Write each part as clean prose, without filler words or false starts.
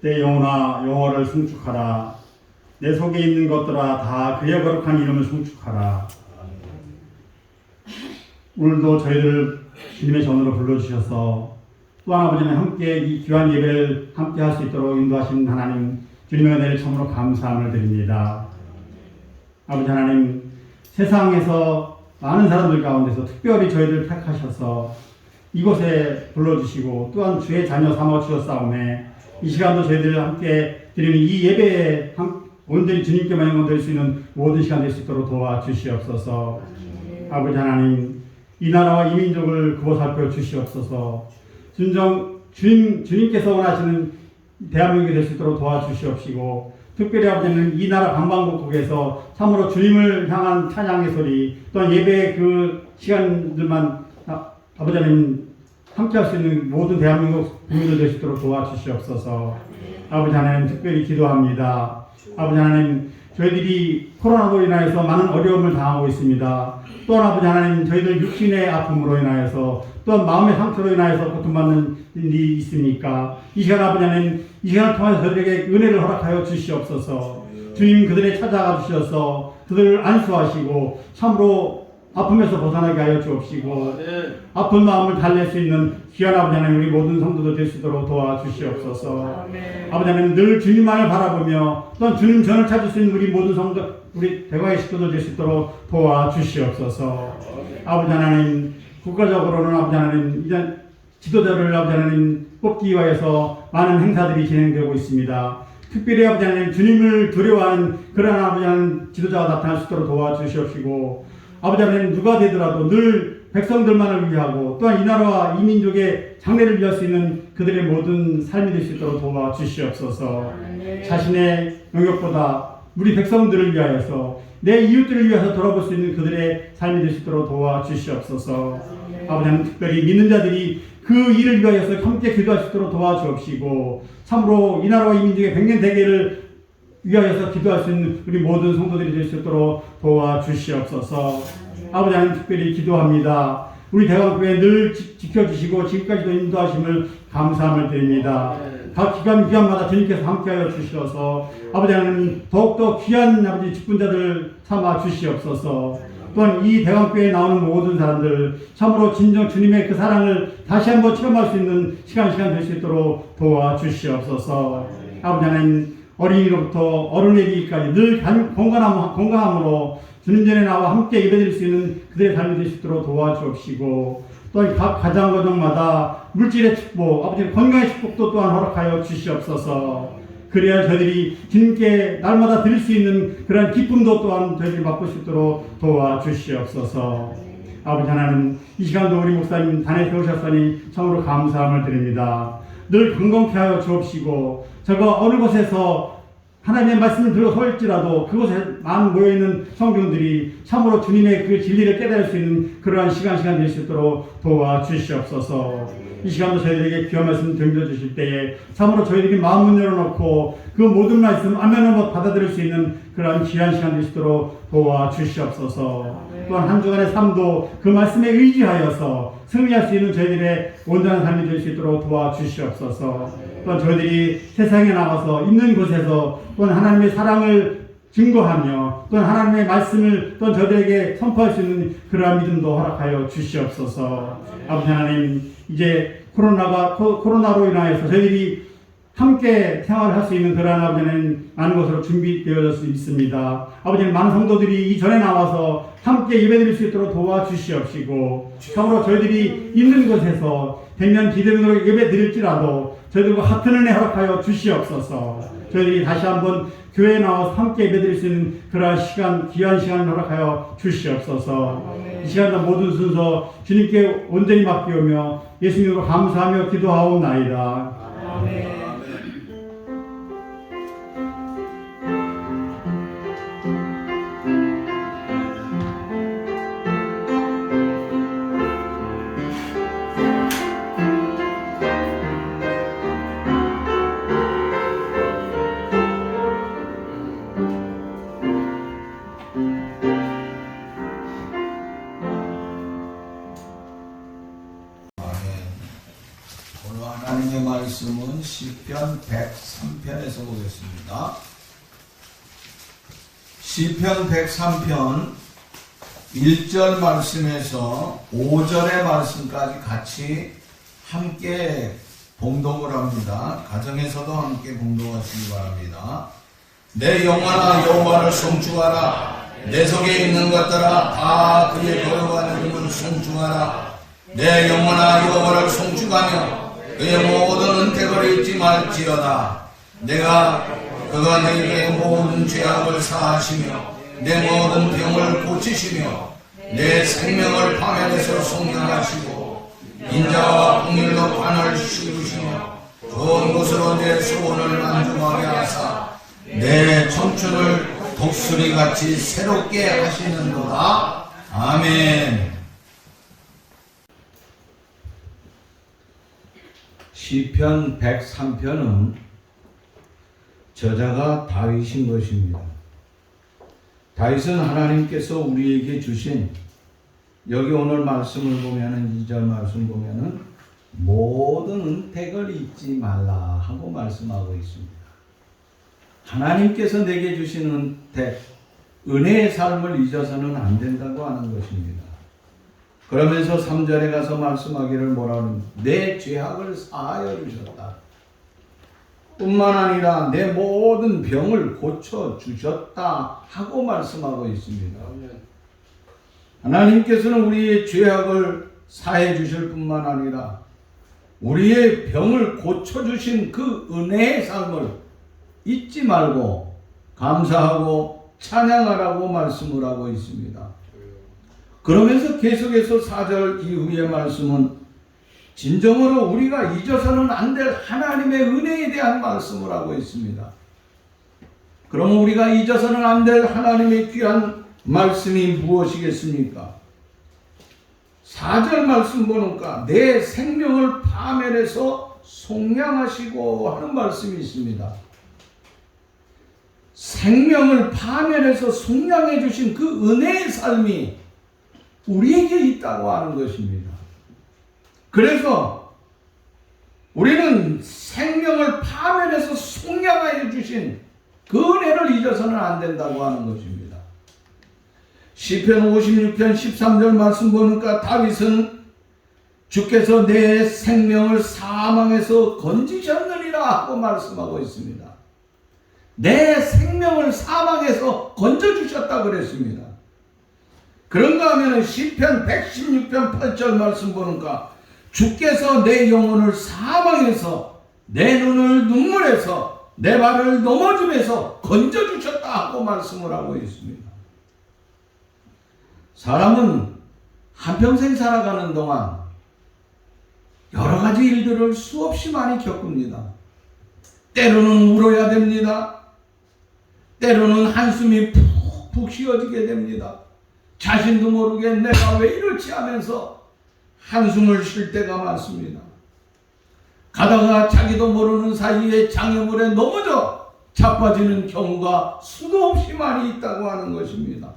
내 영혼아 여호와를 송축하라. 내 속에 있는 것들아 다 그의 거룩한 이름을 송축하라. 오늘도 저희를 주님의 전으로 불러주셔서 또한 아버지는 함께 이 귀한 예배를 함께 할 수 있도록 인도하신 하나님 주님의 은혜를 참으로 감사함을 드립니다. 아버지 하나님, 세상에서 많은 사람들 가운데서 특별히 저희를 택하셔서 이곳에 불러주시고 또한 주의 자녀 삼아 주셨사오매 이 시간도 저희들 함께 드리는 이 예배에 온전히 주님께만 영광될 수 있는 모든 시간 될 수 있도록 도와주시옵소서. 아버지 하나님, 이 나라와 이 민족을 구워 살펴 주시옵소서. 주님께서 원하시는 대한민국이 될 수 있도록 도와주시옵시고, 특별히 아버지는 이 나라 방방곡곡에서 참으로 주님을 향한 찬양의 소리, 또한 예배의 그 시간들만 아버지 하나님 함께 할 수 있는 모든 대한민국 국민들 될 수 있도록 도와주시옵소서. 아버지 하나님 특별히 기도합니다. 아버지 하나님, 저희들이 코로나로 인하여서 많은 어려움을 당하고 있습니다. 또한 아버지 하나님, 저희들 육신의 아픔으로 인하여서 또한 마음의 상처로 인하여서 고통받는 일이 있으니까 이 시간 아버지 하나님, 이 시간을 통해서 저들에게 은혜를 허락하여 주시옵소서. 주님 그들에 찾아가 주셔서 그들을 안수하시고 참으로 아픔에서 벗어나게 하여 주옵시고 아픈 마음을 달랠 수 있는 귀한 아버지 하나님, 우리 모든 성도들 될 수 있도록 도와주시옵소서. 아버지 하나님, 늘 주님만을 바라보며 또한 주님 전을 찾을 수 있는 우리 모든 성도, 우리 대과의 식구들 될 수 있도록 도와주시옵소서. 아버지 하나님, 국가적으로는 아버지 하나님 이제 지도자를 아버지 하나님 뽑기 위해서 많은 행사들이 진행되고 있습니다. 특별히 아버지 하나님, 주님을 두려워하는 그러한 아버지 하나님 지도자가 나타날 수 있도록 도와주시옵시고, 아버지 하나님 누가 되더라도 늘 백성들만을 위하고 또한 이 나라와 이 민족의 장래를 위할 수 있는 그들의 모든 삶이 될 수 있도록 도와주시옵소서. 자신의 영역보다 우리 백성들을 위하여서 내 이웃들을 위해서 돌아볼 수 있는 그들의 삶이 될 수 있도록 도와주시옵소서. 아버지 하나님, 특별히 믿는 자들이 그 일을 위하여서 함께 기도할 수 있도록 도와주옵시고, 참으로 이 나라와 이 민족의 백년 대계를 위하여서 기도할 수 있는 우리 모든 성도들이 될 수 있도록 도와주시옵소서. 아버지 하나님, 특별히 기도합니다. 우리 대왕교회 늘 지켜주시고 지금까지도 인도하심을 감사함을 드립니다. 각 기관마다 주님께서 함께하여 주셔서 아버지 하나님 더욱더 귀한 아버지 직분자들 삼아 주시옵소서. 또한 이 대왕교회에 나오는 모든 사람들 참으로 진정 주님의 그 사랑을 다시 한번 체험할 수 있는 시간 될 수 있도록 도와주시옵소서. 아버지 하나님, 어린이로부터 어른에 이르기까지 늘 건강함으로 주님 전에 나와 함께 예배드릴 수 있는 그들의 삶이 될 수 있도록 도와주옵시고, 또한 각 가정마다 물질의 축복, 아버지의 건강의 축복도 또한 허락하여 주시옵소서. 그래야 저희들이 주님께 날마다 드릴 수 있는 그런 기쁨도 또한 저희들이 맛볼 수 있도록 도와주시옵소서. 아버지 하나님, 이 시간도 우리 목사님 단에 세우셨으니 참으로 감사함을 드립니다. 늘 건강케 하여 주옵시고, 저거 어느 곳에서 하나님의 말씀을 들어 설지라도 그곳에 많은 모여있는 성경들이 참으로 주님의 그 진리를 깨달을 수 있는 그러한 시간 될 수 있도록 도와주시옵소서. 이 시간도 저희들에게 귀한 말씀 들려주실 때에 참으로 저희들이 마음을 열어놓고 그 모든 말씀 아멘을 받아들일 수 있는 그러한 귀한 시간 될 수 있도록 도와주시옵소서. 또한 한 주간의 삶도 그 말씀에 의지하여서 승리할 수 있는 저희들의 온전한 삶이 될 수 있도록 도와주시옵소서. 또한 저희들이 세상에 나가서 있는 곳에서 또한 하나님의 사랑을 증거하며 또한 하나님의 말씀을 또한 저들에게 선포할 수 있는 그러한 믿음도 허락하여 주시옵소서. 아버지 하나님, 이제 코로나로 인하여서 저희들이 함께 생활할 수 있는 그러한 아버지는 많은 것으로 준비되어져 있습니다. 아버지는 많은 성도들이 이전에 나와서 함께 예배드릴 수 있도록 도와주시옵시고, 참으로 저희들이 있는 곳에서 백년 기대으로 예배드릴지라도 저희들과 같은 은혜 허락하여 주시옵소서. 저희들이 다시 한번 교회에 나와서 함께 예배드릴 수 있는 그러한 시간, 귀한 시간을 허락하여 주시옵소서. 이 시간도 모든 순서 주님께 온전히 맡기오며 예수님으로 감사하며 기도하옵나이다. 아멘. 오늘 하나 하나님의 말씀은 시편 103편에서 보겠습니다. 시편 103편 1절 말씀에서 5절의 말씀까지 같이 함께 봉독을 합니다. 가정에서도 함께 봉독하시기 바랍니다. 내 영혼아 여호와를 송축하라. 내 속에 있는 것들아 다 그의 거룩한 이름을 송축하라. 내 영혼아 여호와를 송축하며 그의 모든 은택을 잊지 말지어다. 그가 내게 모든 죄악을 사하시며 내 모든 병을 고치시며 내 생명을 파멸해서 송영하시고 인자와 공일로 관을 씌우시며 좋은 곳으로 내 소원을 만족하게 하사 내 청춘을 독수리같이 새롭게 하시는도다. 아멘. 시편 103편은 저자가 다윗인 것입니다. 다윗은 하나님께서 우리에게 주신, 여기 오늘 말씀을 보면은 2절 말씀 보면은 모든 은택을 잊지 말라 하고 말씀하고 있습니다. 하나님께서 내게 주신 은택, 은혜의 삶을 잊어서는 안 된다고 하는 것입니다. 그러면서 3절에 가서 말씀하기를 뭐라 하는, 내 죄악을 사하여 주셨다. 뿐만 아니라 내 모든 병을 고쳐 주셨다 하고 말씀하고 있습니다. 하나님께서는 우리의 죄악을 사해 주실 뿐만 아니라 우리의 병을 고쳐 주신 그 은혜의 삶을 잊지 말고 감사하고 찬양하라고 말씀을 하고 있습니다. 그러면서 계속해서 4절 이후의 말씀은 진정으로 우리가 잊어서는 안 될 하나님의 은혜에 대한 말씀을 하고 있습니다. 그러면 우리가 잊어서는 안 될 하나님의 귀한 말씀이 무엇이겠습니까? 4절 말씀 보니까 내 생명을 파멸해서 속량하시고 하는 말씀이 있습니다. 생명을 파멸해서 속량해 주신 그 은혜의 삶이 우리에게 있다고 하는 것입니다. 그래서 우리는 생명을 파멸해서 속량하여 주신 그 은혜를 잊어서는 안 된다고 하는 것입니다. 시편 56편 13절 말씀 보니까 다윗은 주께서 내 생명을 사망에서 건지셨느니라 하고 말씀하고 있습니다. 내 생명을 사망에서 건져주셨다고 그랬습니다. 그런가 하면 시편 116편 8절 말씀 보니까 주께서 내 영혼을 사망에서 내 눈을 눈물에서 내 발을 넘어짐에서 건져주셨다 하고 말씀을 하고 있습니다. 사람은 한평생 살아가는 동안 여러 가지 일들을 수없이 많이 겪습니다. 때로는 울어야 됩니다. 때로는 한숨이 푹푹 쉬어지게 됩니다. 자신도 모르게 내가 왜 이렇지 하면서 한숨을 쉴 때가 많습니다. 가다가 자기도 모르는 사이에 장애물에 넘어져 자빠지는 경우가 수도 없이 많이 있다고 하는 것입니다.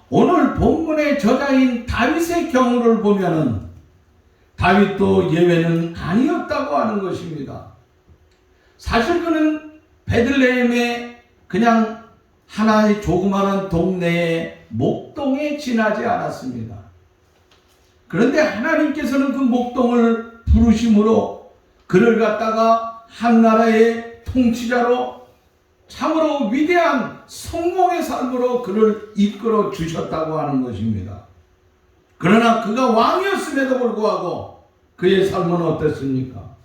오늘 본문의 저자인 다윗의 경우를 보면은 다윗도 예외는 아니었다고 하는 것입니다. 사실 그는 베들레헴의 그냥 하나의 조그마한 동네의 목동에 지나지 않았습니다. 그런데 하나님께서는 그 목동을 부르심으로 그를 갖다가 한 나라의 통치자로 참으로 위대한 성공의 삶으로 그를 이끌어 주셨다고 하는 것입니다. 그러나 그가 왕이었음에도 불구하고 그의 삶은 어땠습니까?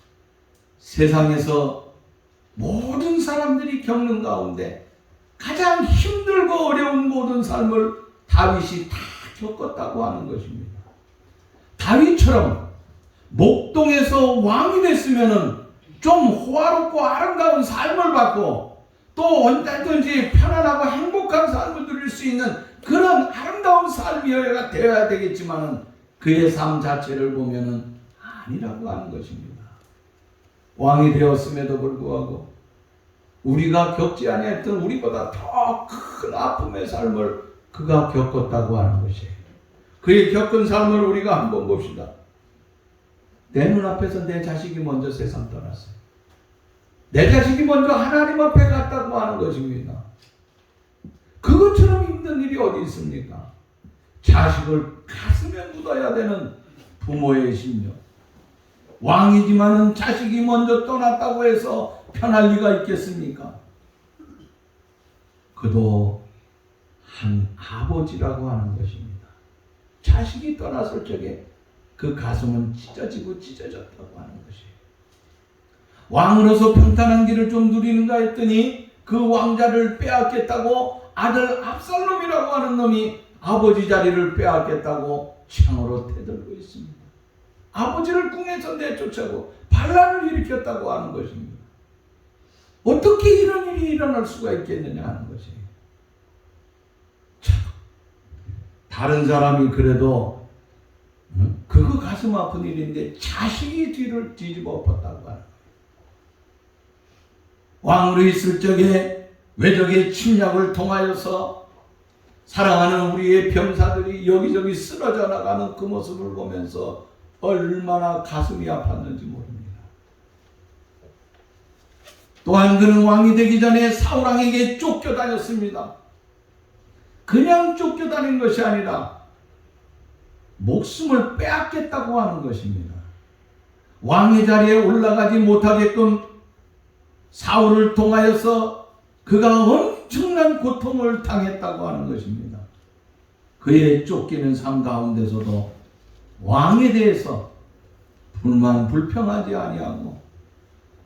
세상에서 모든 사람들이 겪는 가운데 가장 힘들고 어려운 모든 삶을 다윗이 다 겪었다고 하는 것입니다. 다윗처럼 목동에서 왕이 됐으면 좀 호화롭고 아름다운 삶을 받고 또 언제든지 편안하고 행복한 삶을 누릴 수 있는 그런 아름다운 삶이어야 되어야 되겠지만 그의 삶 자체를 보면은 아니라고 하는 것입니다. 왕이 되었음에도 불구하고 우리가 겪지 아니했던 우리보다 더 큰 아픔의 삶을 그가 겪었다고 하는 것이에요. 그의 겪은 삶을 우리가 한번 봅시다. 내 눈앞에서 내 자식이 먼저 세상 떠났어요. 내 자식이 먼저 하나님 앞에 갔다고 하는 것입니다. 그것처럼 힘든 일이 어디 있습니까? 자식을 가슴에 묻어야 되는 부모의 심정. 왕이지만은 자식이 먼저 떠났다고 해서 편할 리가 있겠습니까? 그도 한 아버지라고 하는 것입니다. 자식이 떠났을 적에 그 가슴은 찢어지고 찢어졌다고 하는 것이에요. 왕으로서 평탄한 길을 좀 누리는가 했더니 그 왕자를 빼앗겠다고 아들 압살롬이라고 하는 놈이 아버지 자리를 빼앗겠다고 창으로 대들고 있습니다. 아버지를 궁에서 내쫓아고 반란을 일으켰다고 하는 것입니다. 어떻게 이런 일이 일어날 수가 있겠느냐 하는 것이에요. 참, 다른 사람이 그래도 그거 가슴 아픈 일인데 자식이 뒤를 뒤집어 엎었다고 하는 거예요. 왕으로 있을 적에 외적의 침략을 통하여서 사랑하는 우리의 병사들이 여기저기 쓰러져 나가는 그 모습을 보면서 얼마나 가슴이 아팠는지 모릅니다. 또한 그는 왕이 되기 전에 사울왕에게 쫓겨다녔습니다. 그냥 쫓겨다닌 것이 아니라 목숨을 빼앗겠다고 하는 것입니다. 왕의 자리에 올라가지 못하게끔 사울을 통하여서 그가 엄청난 고통을 당했다고 하는 것입니다. 그의 쫓기는 삶 가운데서도 왕에 대해서 불평하지 아니하고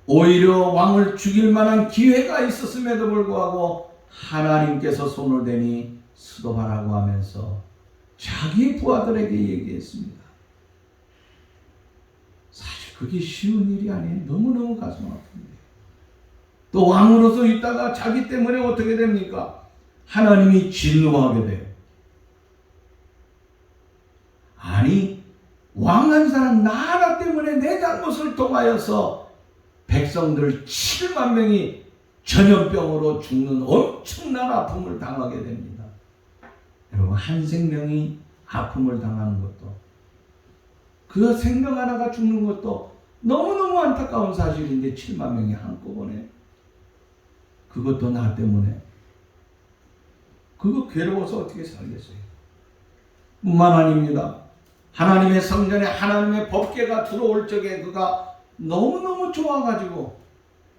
오히려 왕을 죽일 만한 기회가 있었음에도 불구하고 하나님께서 손을 대니 수도하라고 하면서 자기 부하들에게 얘기했습니다. 사실 그게 쉬운 일이 아니에요. 너무너무 가슴 아픕니다. 또 왕으로서 있다가 자기 때문에 어떻게 됩니까? 하나님이 진노하게 돼요. 아니, 왕 한 사람 나 하나 때문에 내 잘못을 통하여서 백성들 7만 명이 전염병으로 죽는 엄청난 아픔을 당하게 됩니다. 여러분, 한 생명이 아픔을 당하는 것도, 그 생명 하나가 죽는 것도 너무너무 안타까운 사실인데 7만 명이 한꺼번에, 그것도 나 때문에, 그거 괴로워서 어떻게 살겠어요? 뿐만 아닙니다. 하나님의 성전에 하나님의 법궤가 들어올 적에 그가 너무너무 좋아가지고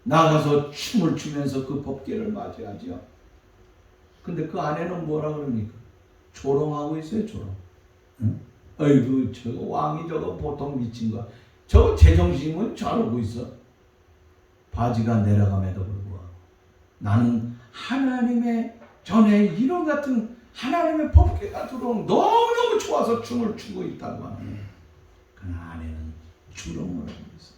나가서 춤을 추면서 그 법궤를 맞이하죠. 근데 그 안에는 뭐라 그럽니까? 조롱하고 있어요, 조롱. 응? 어이구, 저거 왕이 저거 보통 미친 거. 저거 제정신은 저러고 있어. 바지가 내려감에도 불구하고 나는 하나님의 전에 이런 같은 하나님의 법궤가 들어오면 너무너무 좋아서 춤을 추고 있다고 하는 거예요. 그 안에는 조롱을 하고 있었다.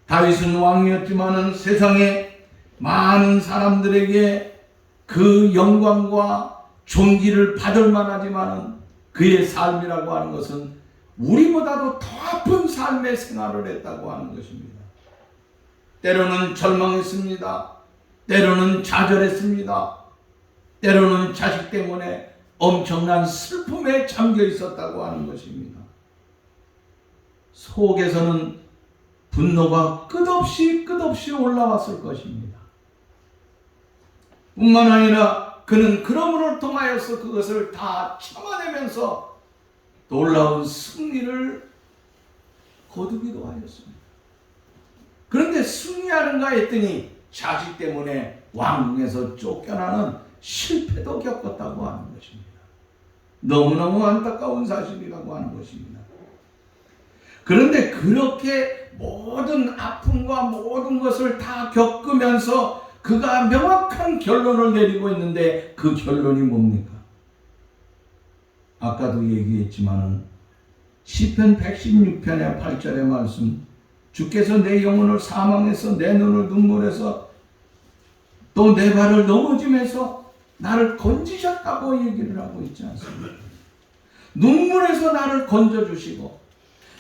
다윗은 왕이었지만은 세상에 많은 사람들에게 그 영광과 존귀를 받을 만하지만은 그의 삶이라고 하는 것은 우리보다도 더 아픈 삶의 생활을 했다고 하는 것입니다. 때로는 절망했습니다. 때로는 좌절했습니다. 때로는 자식 때문에 엄청난 슬픔에 잠겨 있었다고 하는 것입니다. 속에서는 분노가 끝없이 올라왔을 것입니다. 뿐만 아니라 그는 그러므로 통하여서 그것을 다 참아내면서 놀라운 승리를 거두기도 하였습니다. 그런데 승리하는가 했더니 자식 때문에 왕궁에서 쫓겨나는 실패도 겪었다고 하는 것입니다. 너무너무 안타까운 사실이라고 하는 것입니다. 그런데 그렇게 모든 아픔과 모든 것을 다 겪으면서 그가 명확한 결론을 내리고 있는데 그 결론이 뭡니까? 아까도 얘기했지만은 시편 116편의 8절의 말씀, 주께서 내 영혼을 사망해서 내 눈을 눈물에서 또 내 발을 넘어짐에서 나를 건지셨다고 얘기를 하고 있지 않습니까? 눈물에서 나를 건져주시고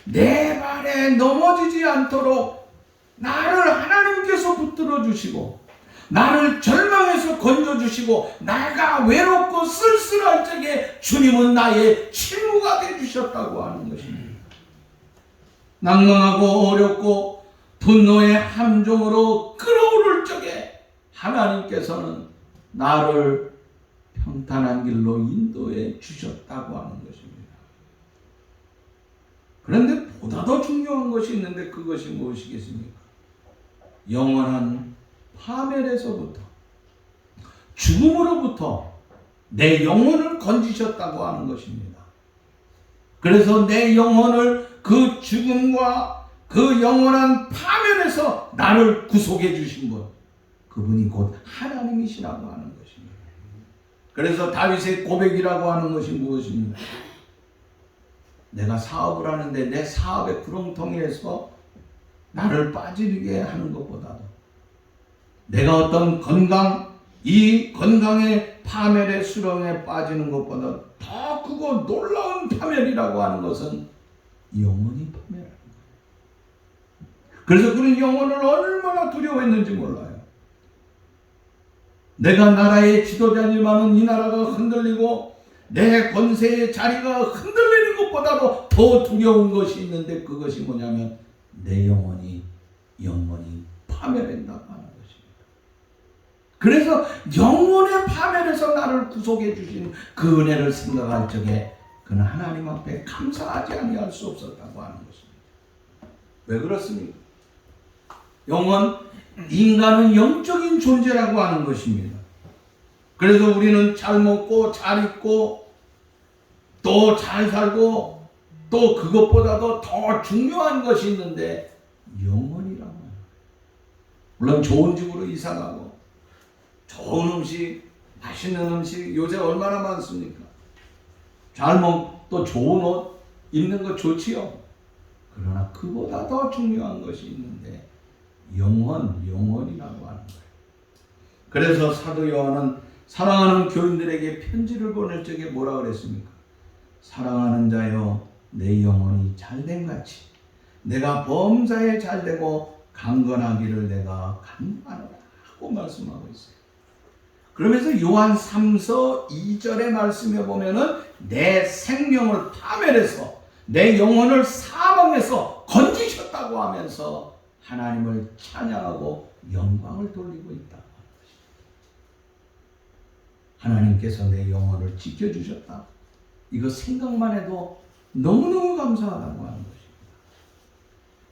내 발에 넘어지지 않도록 나를 하나님께서 붙들어 주시고 나를 절망에서 건져주시고 내가 외롭고 쓸쓸할 적에 주님은 나의 친구가 되어주셨다고 하는 것입니다. 낭망하고 어렵고 분노의 함정으로 끓어오를 적에 하나님께서는 나를 평탄한 길로 인도해 주셨다고 하는 것입니다. 그런데 보다 더 중요한 것이 있는데 그것이 무엇이겠습니까? 영원한 파멸에서부터, 죽음으로부터 내 영혼을 건지셨다고 하는 것입니다. 그래서 내 영혼을 그 죽음과 그 영원한 파멸에서 나를 구속해 주신 분, 그분이 곧 하나님이시라고 하는 것입니다. 그래서 다윗의 고백이라고 하는 것이 무엇입니까? 내가 사업을 하는데 내 사업의 구렁텅이에서 나를 빠지게 하는 것보다도 내가 어떤 이 건강의 파멸의 수렁에 빠지는 것보다 더 크고 놀라운 파멸이라고 하는 것은 영원히 파멸하는 거예요. 그래서 그는 영혼을 얼마나 두려워했는지 몰라요. 내가 나라의 지도자지만은 이 나라가 흔들리고 내 권세의 자리가 흔들리는 것보다도 더 두려운 것이 있는데 그것이 뭐냐면 내 영혼이 영원히 파멸된다고 하는 것입니다. 그래서 영혼의 파멸에서 나를 구속해 주신 그 은혜를 생각할 적에 그는 하나님 앞에 감사하지 아니할 수 없었다고 하는 것입니다. 왜 그렇습니까? 인간은 영적인 존재라고 하는 것입니다. 그래서 우리는 잘 먹고 잘 입고 또 잘 살고 또 그것보다도 더 중요한 것이 있는데 영혼이라고 해요. 물론 좋은 집으로 이사가고 좋은 음식, 맛있는 음식 요새 얼마나 많습니까? 잘 또 좋은 옷 입는 거 좋지요. 그러나 그보다 더 중요한 것이 있는데 영혼이라고 하는 거예요. 그래서 사도 요한은 사랑하는 교인들에게 편지를 보낼 적에 뭐라 그랬습니까? 사랑하는 자여 내 영혼이 잘된 같이 내가 범사에 잘되고 강건하기를 내가 간구하노라 하고 말씀하고 있어요. 그러면서 요한 3서 2절의 말씀에 보면은 내 생명을 파멸해서 내 영혼을 사망해서 건지셨다고 하면서 하나님을 찬양하고 영광을 돌리고 있다고 하는 것입니다. 하나님께서 내 영혼을 지켜주셨다. 이거 생각만 해도 너무너무 감사하다고 하는 것입니다.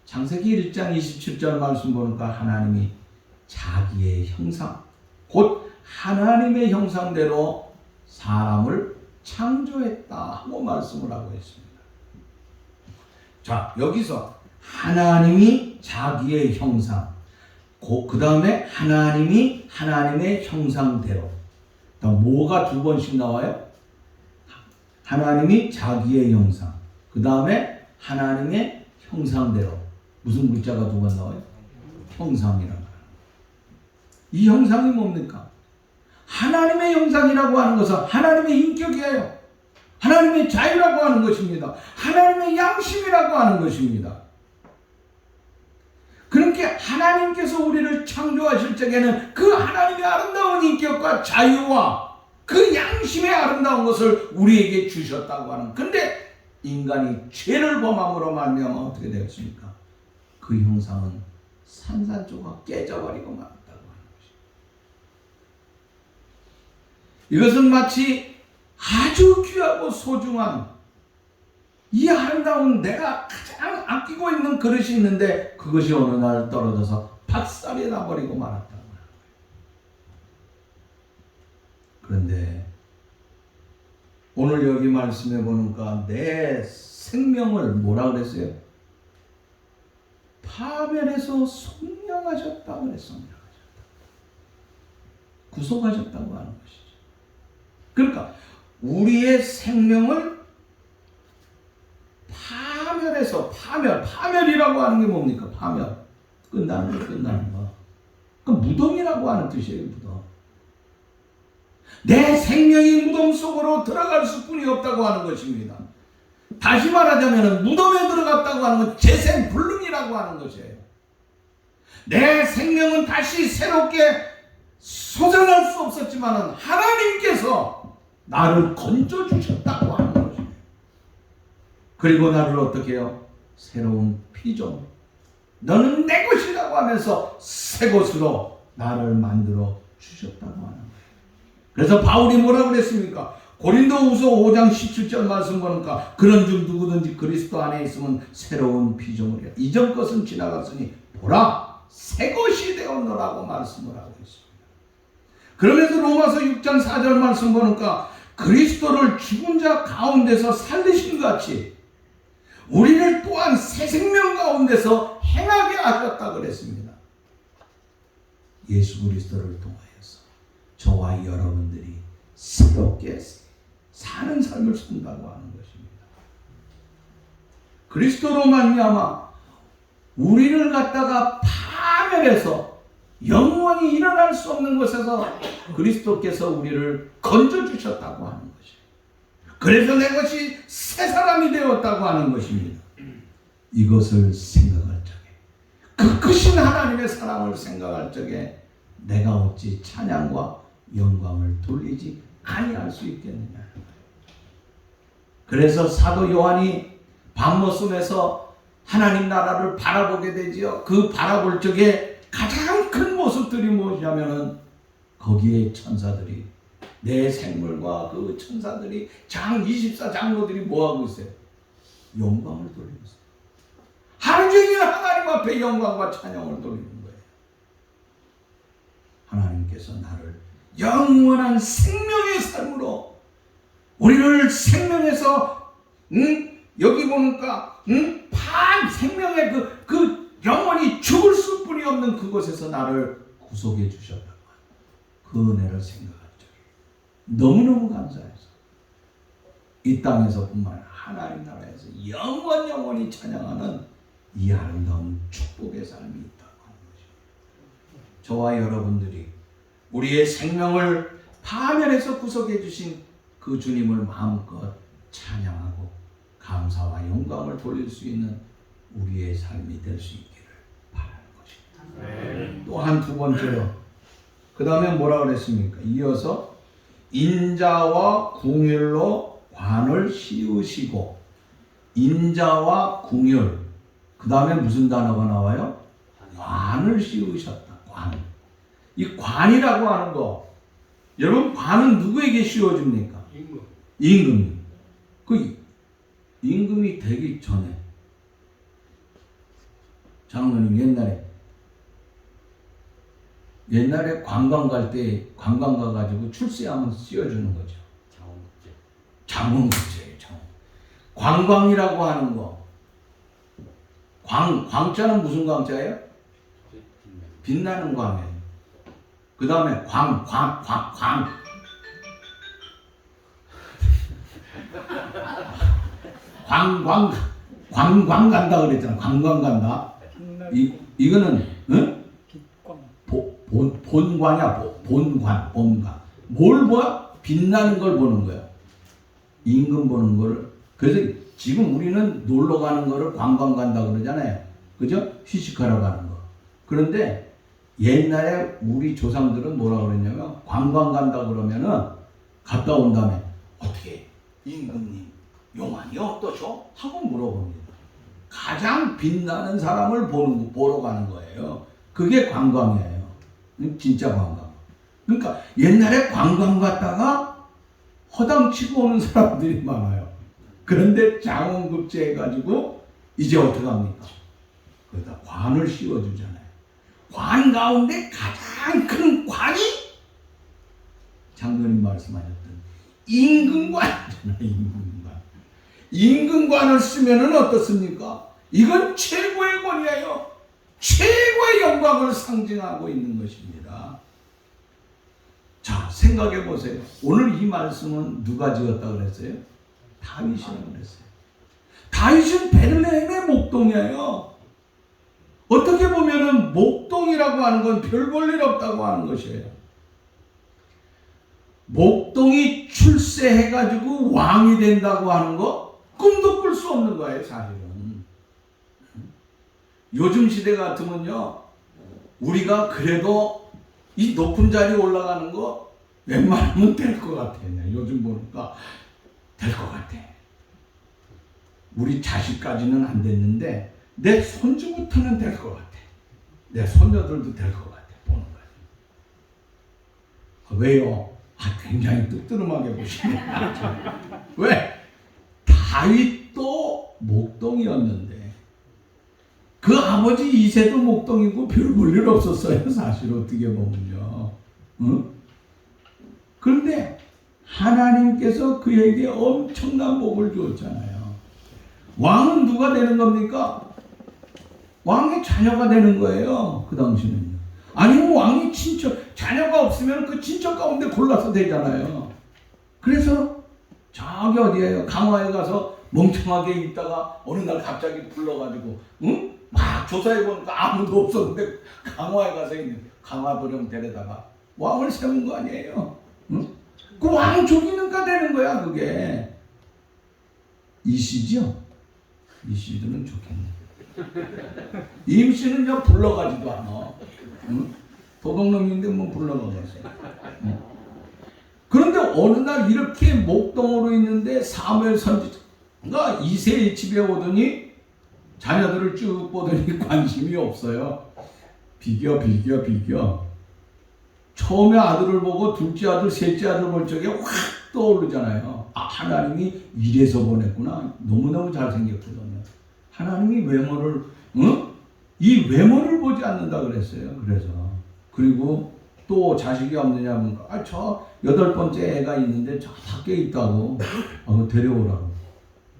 창세기 1장 27절 말씀 보니까 하나님이 자기의 형상, 곧 하나님의 형상대로 사람을 창조했다 하고 말씀을 하고 있습니다. 자, 여기서 하나님이 자기의 형상, 그 다음에 하나님이 하나님의 형상대로. 뭐가 두 번씩 나와요? 하나님이 자기의 형상, 그 다음에 하나님의 형상대로. 무슨 글자가 두 번 나와요? 형상이라고 하는. 이 형상이 뭡니까? 하나님의 형상이라고 하는 것은 하나님의 인격이에요. 하나님의 자유라고 하는 것입니다. 하나님의 양심이라고 하는 것입니다. 그렇게 하나님께서 우리를 창조하실 적에는 그 하나님의 아름다운 인격과 자유와 그 양심의 아름다운 것을 우리에게 주셨다고 하는. 근데 인간이 죄를 범함으로 말미암아 어떻게 되었습니까? 그 형상은 산산조각 깨져버리고 말았다고 하는 것입니다. 이것은 마치 아주 귀하고 소중한 이 아름다운 내가 가장 아끼고 있는 그릇이 있는데 그것이 어느 날 떨어져서 박살이 나버리고 말았다고 하는 거예요. 그런데 오늘 여기 말씀해 보니까 내 생명을 뭐라 그랬어요? 파멸해서 속량하셨다고 그랬습니다. 구속하셨다고 하는 것이죠. 그러니까 우리의 생명을 파멸이라고 하는 게 뭡니까? 파멸. 끝나는 거. 그 무덤이라고 하는 뜻이에요, 무덤. 내 생명이 무덤 속으로 들어갈 수뿐이 없다고 하는 것입니다. 다시 말하자면 무덤에 들어갔다고 하는 건 재생불능이라고 하는 것이에요. 내 생명은 다시 새롭게 솟아날 수 없었지만 하나님께서 나를 건져주셨다고 하는 것입니다. 그리고 나를 어떻게 해요? 새로운 피조물, 너는 내 것이라고 하면서 새 것으로 나를 만들어 주셨다고 하는 거예요. 그래서 바울이 뭐라 그랬습니까? 고린도후서 5장 17절 말씀 보니까 그런 중 누구든지 그리스도 안에 있으면 새로운 피조물이야. 이전 것은 지나갔으니 보라 새 것이 되었노라고 말씀을 하고 있습니다. 그러면서 로마서 6장 4절 말씀 보니까 그리스도를 죽은 자 가운데서 살리신 같이 우리를 또한 새 생명 가운데서 행하게 하셨다 그랬습니다. 예수 그리스도를 통하여서 저와 여러분들이 새롭게 사는 삶을 산다고 하는 것입니다. 그리스도로 말미암아 우리를 갖다가 파멸해서 영원히 일어날 수 없는 곳에서 그리스도께서 우리를 건져주셨다고 하는 것이에요. 그래서 내 것이 새 사람이 되었다고 하는 것입니다. 이것을 생각할 적에, 그 크신 하나님의 사랑을 생각할 적에 내가 어찌 찬양과 영광을 돌리지 아니할 수 있겠느냐. 그래서 사도 요한이 밤모습에서 하나님 나라를 바라보게 되지요. 그 바라볼 적에 가장 큰 모습들이 무엇이냐면은 거기에 천사들이, 내 생물과 그 천사들이 24장로들이 뭐하고 있어요? 영광을 돌리고 있어요. 하루 종일 하나님 앞에 영광과 찬양을 돌리는 거예요. 하나님께서 나를 영원한 생명의 삶으로, 우리를 생명에서 여기 보니까 생명의 그 영원히 죽을 수뿐이 없는 그곳에서 나를 구속해 주셨다고 그 은혜를 생각할 적에 너무너무 감사해서 이 땅에서뿐만 아니라 하나님 나라에서 영원히 찬양하는 이 아름다운 축복의 삶이 있다고 하는 것입니다. 저와 여러분들이 우리의 생명을 파멸해서 구속해 주신 그 주님을 마음껏 찬양하고 감사와 영광을 돌릴 수 있는 우리의 삶이 될 수 있기를 바라는 것입니다. 또한 두 번째로, 그 다음에 뭐라 그랬습니까? 이어서 인자와 궁율로 관을 씌우시고, 인자와 궁율, 그 다음에 무슨 단어가 나와요? 관을 씌우셨다. 관. 이 관이라고 하는 거, 여러분 관은 누구에게 씌워줍니까? 임금. 그 임금이 되기 전에 장로님 옛날에 관광 갈 때 관광 가가지고 출세하면 씌워주는 거죠. 장원급제예요. 관광이라고 하는 거. 광자는 무슨 광자예요? 빛나는 광이에요. 그 다음에 광. 관광 간다 그랬잖아. 관광 간다. 이거는 본관이야. 본관. 뭘 봐? 빛나는 걸 보는 거야. 임금 보는 거를. 그래서 지금 우리는 놀러 가는 거를 관광 간다 그러잖아요. 그죠? 휴식하러 가는 거. 그런데 옛날에 우리 조상들은 뭐라 그랬냐면 관광 간다 그러면은 갔다 온 다음에 어떻게 임금님 용안이 어떠셔? 하고 물어봅니다. 가장 빛나는 사람을 보러 가는 거예요. 그게 관광이에요. 진짜 관광. 그러니까 옛날에 관광 갔다가 허당치고 오는 사람들이 많아요. 그런데 장원급제 해가지고 이제 어떻게 합니까? 거기다 관을 씌워주잖아요. 관 가운데 가장 큰 관이 장로님 말씀하셨던 임금관이잖아요. 임금관을 쓰면은 어떻습니까? 이건 최고의 권위예요. 최고의 영광을 상징하고 있는 것입니다. 자, 생각해 보세요. 오늘 이 말씀은 누가 지었다고 그랬어요? 다윗이라고 그랬어요. 다윗은 베들레헴의 목동이에요. 어떻게 보면은 목동이라고 하는 건 별 볼 일 없다고 하는 것이에요. 목동이 출세해가지고 왕이 된다고 하는 거 꿈도 꿀 수 없는 거예요, 사실은. 요즘 시대 같으면요, 우리가 그래도 이 높은 자리에 올라가는 거 웬만하면 될 것 같아요. 요즘 보니까 될 것 같아. 우리 자식까지는 안 됐는데 내 손주부터는 될 것 같아. 내 손녀들도 될 것 같아. 보는 거야. 왜요? 굉장히 뜨뜨름하게 보시네. 왜? 다윗도 목동이었는데 그 아버지 이새도 목동이고 별 볼 일 없었어요. 사실 어떻게 보면요. 응? 그런데 하나님께서 그에게 엄청난 복을 주었잖아요. 왕은 누가 되는 겁니까? 왕의 자녀가 되는 거예요. 그 당시는요. 아니면 왕이 친척, 자녀가 없으면 그 친척 가운데 골라서 되잖아요. 그래서 저기 어디에요? 강화에 가서 멍청하게 있다가 어느 날 갑자기 불러가지고 응? 막 조사해보니까 아무도 없었는데 강화에 가서 있는 강화도령 데려다가 왕을 세운 거 아니에요. 응? 그 왕 죽이는가 되는 거야 그게. 이씨죠? 이씨들은 좋겠네. 임씨는요 불러가지도 않아. 응? 도둑놈인데 뭐 불러가겠어요. 응? 그런데 어느 날 이렇게 목동으로 있는데 사무엘 선지자가 이새의 집에 오더니 자녀들을 쭉 보더니 관심이 없어요. 비교. 처음에 아들을 보고 둘째 아들, 셋째 아들 볼 적에 확 떠오르잖아요. 아, 하나님이 이래서 보냈구나. 너무너무 잘생겼거든요. 하나님이 외모를, 응? 이 외모를 보지 않는다 그랬어요. 그리고 또 자식이 없느냐 하니까 저 8번째 애가 있는데 저 밖에 있다고 데려오라고.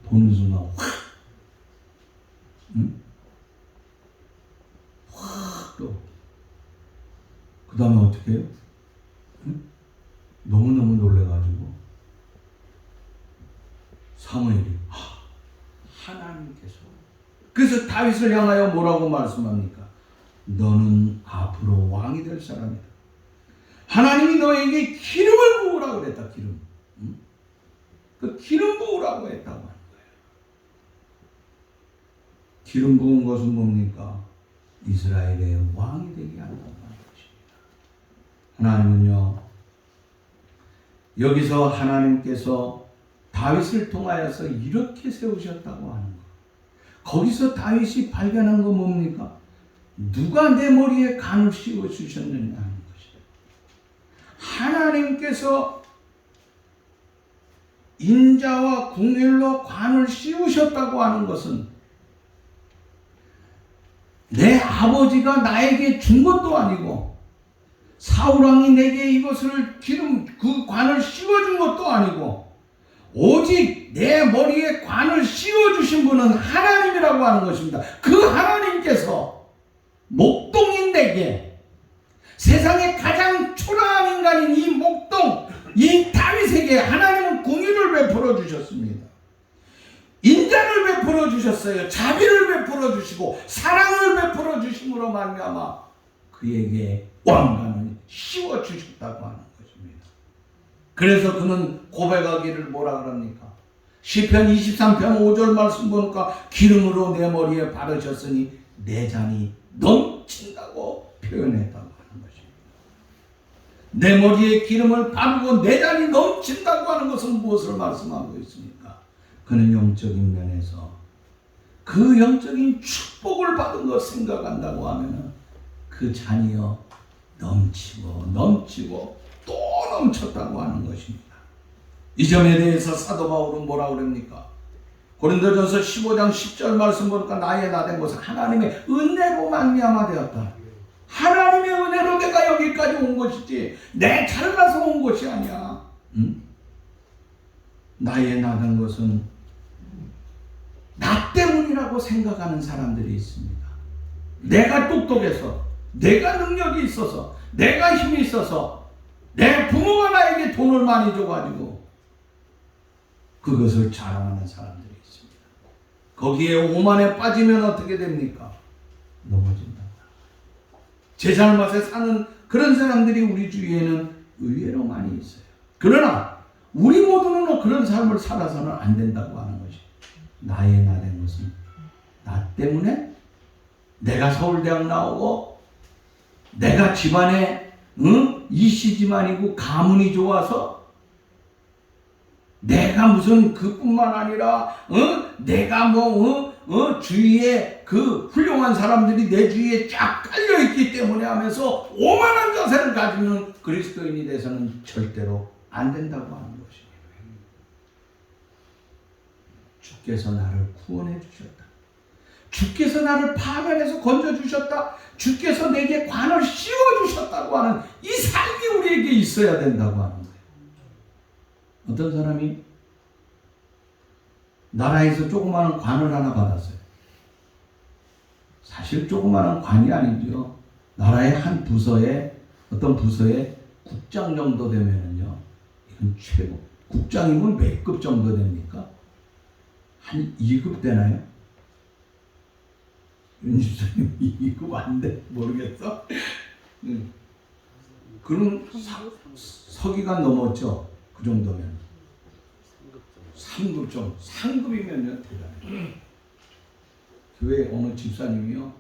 보는 순간 확, 응? 확 또. 그 다음에 어떻게 해요? 응? 너무너무 놀래가지고 사무엘이 하나님께서 그래서 다윗을 향하여 뭐라고 말씀합니까? 너는 앞으로 왕이 될 사람이다. 하나님이 너에게 기름을 부으라고 그랬다. 기름. 응? 그 기름 부으라고 했다고 하는 거예요. 기름 부은 것은 뭡니까? 이스라엘의 왕이 되게 한다고 하는 것입니다. 하나님은요, 여기서 하나님께서 다윗을 통하여서 이렇게 세우셨다고 하는 거. 거기서 다윗이 발견한 거 뭡니까? 누가 내 머리에 관을 씌워 주셨느냐 하는 것이에요. 하나님께서 인자와 궁율로 관을 씌우셨다고 하는 것은 내 아버지가 나에게 준 것도 아니고 사울왕이 내게 이것을 그 관을 씌워준 것도 아니고 오직 내 머리에 관을 씌워주신 분은 하나님이라고 하는 것입니다. 그 하나님께서 목동인 내게 세상에 가장 초라한 인간인 이 목동, 이 다윗에게 하나님은 궁유를 베풀어 주셨습니다. 인자를 베풀어 주셨어요. 자비를 베풀어 주시고 사랑을 베풀어 주심으로 말미암아 그에게 왕관을 씌워 주셨다고 하는 것입니다. 그래서 그는 고백하기를 뭐라 그럽니까? 시편 23편 5절 말씀 보니까 기름으로 내 머리에 바르셨으니 내 잔이 넘친다고 표현했다고 하는 것입니다. 내 머리에 기름을 바르고 내 잔이 넘친다고 하는 것은 무엇을 말씀하고 있습니까? 그는 영적인 면에서 그 영적인 축복을 받은 것 생각한다고 하면 그 잔이요 넘치고 또 넘쳤다고 하는 것입니다. 이 점에 대해서 사도 바울은 뭐라고 그럽니까? 고린도전서 15장 10절 말씀 보니까 나의 나된 것은 하나님의 은혜로 말미암아 되었다. 하나님의 은혜로 내가 여기까지 온 것이지 내 잘나서 온 것이 아니야. 응? 나의 나된 것은 나 때문이라고 생각하는 사람들이 있습니다. 내가 똑똑해서, 내가 능력이 있어서, 내가 힘이 있어서, 내 부모가 나에게 돈을 많이 줘가지고 그것을 자랑하는 사람들이 있습니다. 거기에 오만에 빠지면 어떻게 됩니까? 넘어진다. 제 잘못에 사는 그런 사람들이 우리 주위에는 의외로 많이 있어요. 그러나 우리 모두는 그런 삶을 살아서는 안 된다고 하는 것이 나의 나된 것은 나 때문에 내가 서울대학 나오고 내가 집안에 이씨 집안이고 가문이 좋아서 내가 무슨 그뿐만 아니라 내가 주위에 그 훌륭한 사람들이 내 주위에 쫙 깔려 있기 때문에 하면서 오만한 자세를 가지는 그리스도인이 돼서는 절대로 안 된다고 하는 것입니다. 주께서 나를 구원해 주셨다. 주께서 나를 파멸해서 건져 주셨다. 주께서 내게 관을 씌워 주셨다고 하는 이 삶이 우리에게 있어야 된다고 하는 거예요. 어떤 사람이 나라에서 조그마한 관을 하나 받았어요. 사실 조그마한 관이 아니죠. 나라의 한 부서에, 어떤 부서에 국장 정도 되면은요, 이건 최고. 국장이면 몇 급 정도 됩니까? 한 2급 되나요? 윤주선님 2급 안 돼? 모르겠어? 그럼 서기관 넘었죠? 그 정도면. 3급 정도. 3급이면요, 대단해요. 교회 어느 집사님이요,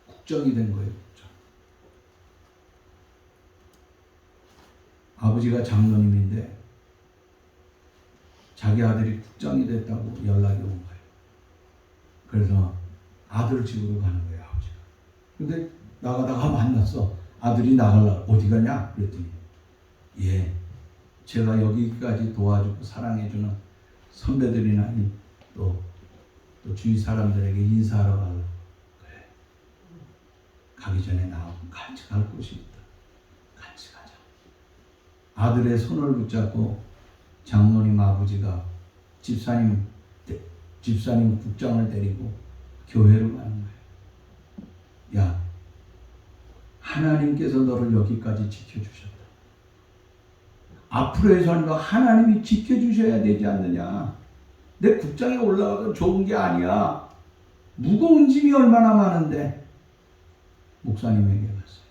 국정이 된 거예요. 국정. 아버지가 장로님인데 자기 아들이 국장이 됐다고 연락이 온 거예요. 그래서 아들 집으로 가는 거예요, 아버지가. 근데 나가다가 만났어. 아들이 나가려고. 어디 가냐? 그랬더니, 예, 제가 여기까지 도와주고 사랑해주는 선배들이나 또 주위 사람들에게 인사하러 가려고. 그래, 가기 전에 나하고 같이 갈 곳이 있다. 같이 가자. 아들의 손을 붙잡고 장로님 아버지가 집사님 국장을 데리고 교회로 가는 거예요. 야, 하나님께서 너를 여기까지 지켜주셨다. 앞으로의 삶도 하나님이 지켜주셔야 되지 않느냐. 내 국장에 올라가도 좋은 게 아니야. 무거운 짐이 얼마나 많은데. 목사님에게 갔어요.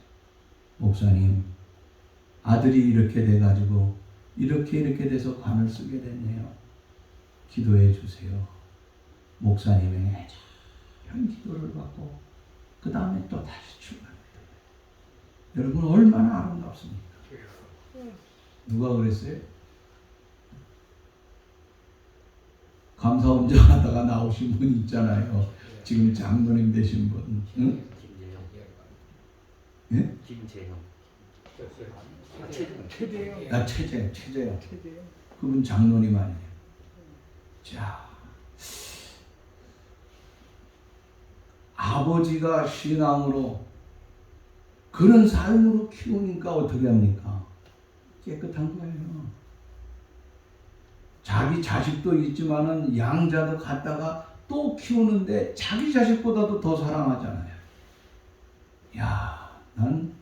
목사님, 아들이 이렇게 돼가지고 이렇게 돼서 관을 쓰게 됐네요. 기도해 주세요. 목사님의 애절한 기도를 받고 그 다음에 또 다시 출발합니다. 여러분, 얼마나 아름답습니까? 누가 그랬어요? 감사 운전하다가 나오신 분 있잖아요. 지금 장로님 되신 분. 응? 예? 김재형. 최재형. 그분 장로님 아니에요. 자, 아버지가 신앙으로 그런 삶으로 키우니까 어떻게 합니까? 깨끗한 거예요. 자기 자식도 있지만은 양자도 갖다가 또 키우는데 자기 자식보다도 더 사랑하잖아요. 야, 난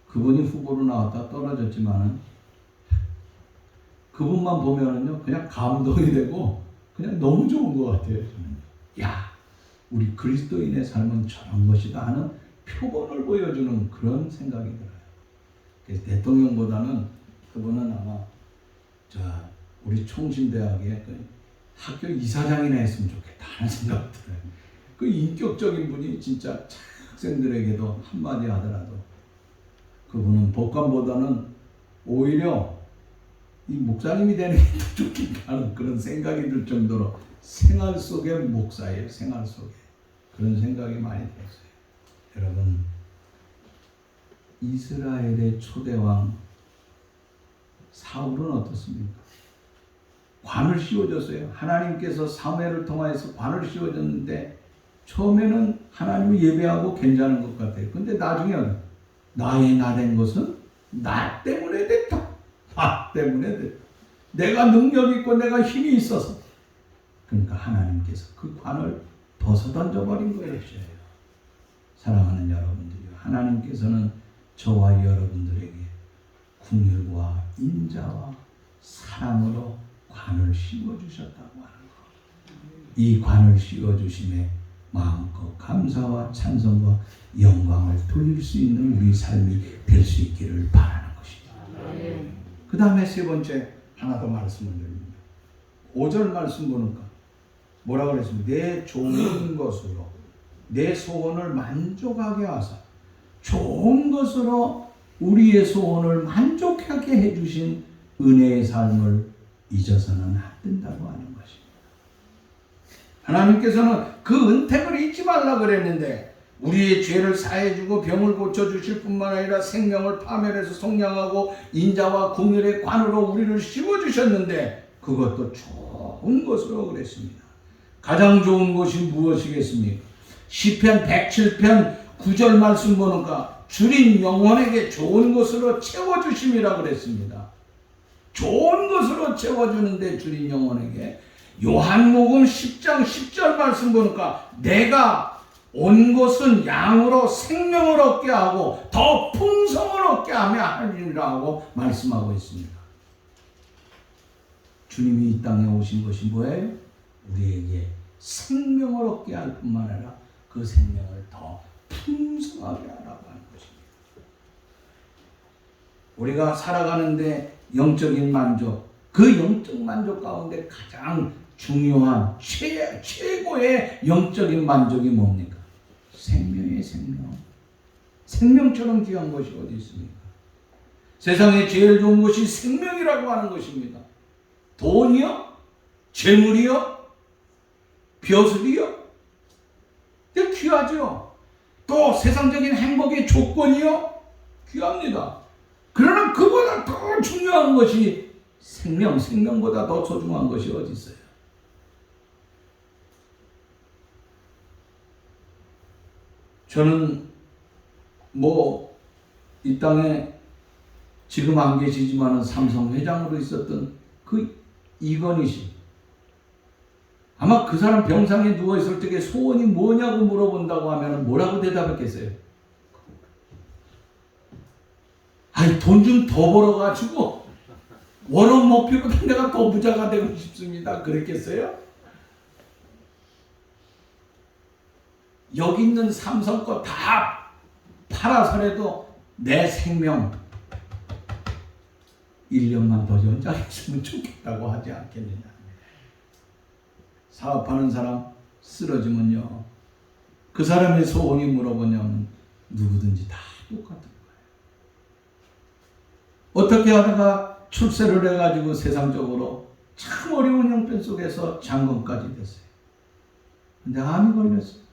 그분이 후보로 나왔다 떨어졌지만은 그분만 보면은요, 그냥 감동이 되고 그냥 너무 좋은 것 같아요. 저는. 야, 우리 그리스도인의 삶은 저런 것이다 하는 표본을 보여주는 그런 생각이 들어요. 그래서 대통령보다는 그분은 아마 우리 총신대학의 그 학교 이사장이나 했으면 좋겠다 하는 생각이 들어요. 그 인격적인 분이 진짜 학생들에게도 한마디 하더라도 그분은 법관보다는 오히려 이 목사님이 되는 게 더 좋겠다 하는 그런 생각이 들 정도로 생활 속의 목사예요. 생활 속에. 그런 생각이 많이 들었어요. 여러분, 이스라엘의 초대왕 사울은 어떻습니까? 관을 씌워줬어요. 하나님께서 사무엘을 통하여서 관을 씌워줬는데 처음에는 하나님을 예배하고 괜찮은 것 같아요. 근데 나중에 나의 나 된 것은 나 때문에 됐다. 나 때문에 됐다. 내가 능력이 있고 내가 힘이 있어서. 그러니까 하나님께서 그 관을 벗어 던져버린 거예요. 사랑하는 여러분들이요, 하나님께서는 저와 여러분들에게 긍휼과 인자와 사랑으로 관을 씌워주셨다고 하는 것. 이 관을 씌워주심에 마음껏 감사와 찬송과 영광을 돌릴 수 있는 우리 삶이 될 수 있기를 바라는 것입니다. 그 다음에 세 번째 하나 더 말씀을 드립니다. 5절 말씀 보니까 뭐라고 그랬습니까? 내 좋은 것으로 내 소원을 만족하게 하사 좋은 것으로 우리의 소원을 만족하게 해주신 은혜의 삶을 잊어서는 안 된다고 하는 것입니다. 하나님께서는 그 은택을 잊지 말라 그랬는데 우리의 죄를 사해주고 병을 고쳐주실 뿐만 아니라 생명을 파멸해서 속량하고 인자와 궁율의 관으로 우리를 씌워주셨는데 그것도 좋은 것으로 그랬습니다. 가장 좋은 것이 무엇이겠습니까? 시편 107편 9절 말씀 보니까 주님 영혼에게 좋은 것으로 채워주심이라 그랬습니다. 좋은 것으로 채워주는데 주님 영혼에게 요한복음 10장 10절 말씀 보니까 내가 온 것은 양으로 생명을 얻게 하고 더 풍성을 얻게 하며 하리라고 말씀하고 있습니다. 주님이 이 땅에 오신 것이 뭐예요? 우리에게 생명을 얻게 할 뿐만 아니라 그 생명을 더 풍성하게 하라고 하는 것입니다. 우리가 살아가는데 영적인 만족, 그 영적 만족 가운데 가장 중요한 최고의 영적인 만족이 뭡니까? 생명의 생명. 생명처럼 귀한 것이 어디 있습니까? 세상에 제일 좋은 것이 생명이라고 하는 것입니다. 돈이요? 재물이요? 벼슬이요? 근데 귀하죠. 또 세상적인 행복의 조건이요? 귀합니다. 그러나 그보다 더 중요한 것이 생명보다 더 소중한 것이 어디 있어요? 저는 이 땅에 지금 안 계시지만 삼성 회장으로 있었던 그 이건희 씨, 아마 그 사람 병상에 누워있을 적에 소원이 뭐냐고 물어본다고 하면 뭐라고 대답했겠어요? 아니, 돈 좀 더 벌어가지고 워런 목표보다 내가 더 부자가 되고 싶습니다. 그랬겠어요? 여기 있는 삼성 거 다 팔아서라도 내 생명 1년만 더 연장했으면 좋겠다고 하지 않겠느냐. 사업하는 사람 쓰러지면요, 그 사람의 소원이 물어보냐면 누구든지 다 똑같은 거예요. 어떻게 하다가 출세를 해가지고 세상적으로 참 어려운 형편 속에서 장관까지 됐어요. 근데 암이 걸렸어요.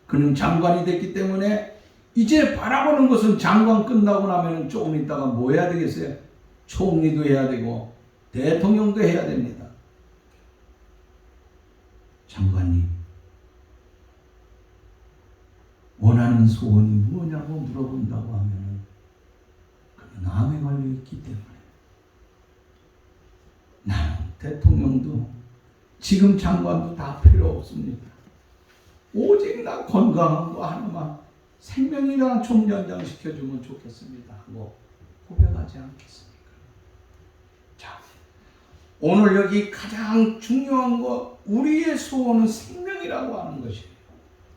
그는 장관이 됐기 때문에 이제 바라보는 것은 장관 끝나고 나면 조금 있다가 뭐 해야 되겠어요? 총리도 해야 되고 대통령도 해야 됩니다. 장관님, 원하는 소원이 뭐냐고 물어본다고 하면 그는 암에 걸려 있기 때문에 나는 대통령도 지금 장관도 다 필요 없습니다. 오직 나 건강한 거 하나만 생명이랑 좀 연장시켜주면 좋겠습니다 하고 고백하지 않겠습니까? 자, 오늘 여기 가장 중요한 거, 우리의 소원은 생명이라고 하는 것이에요.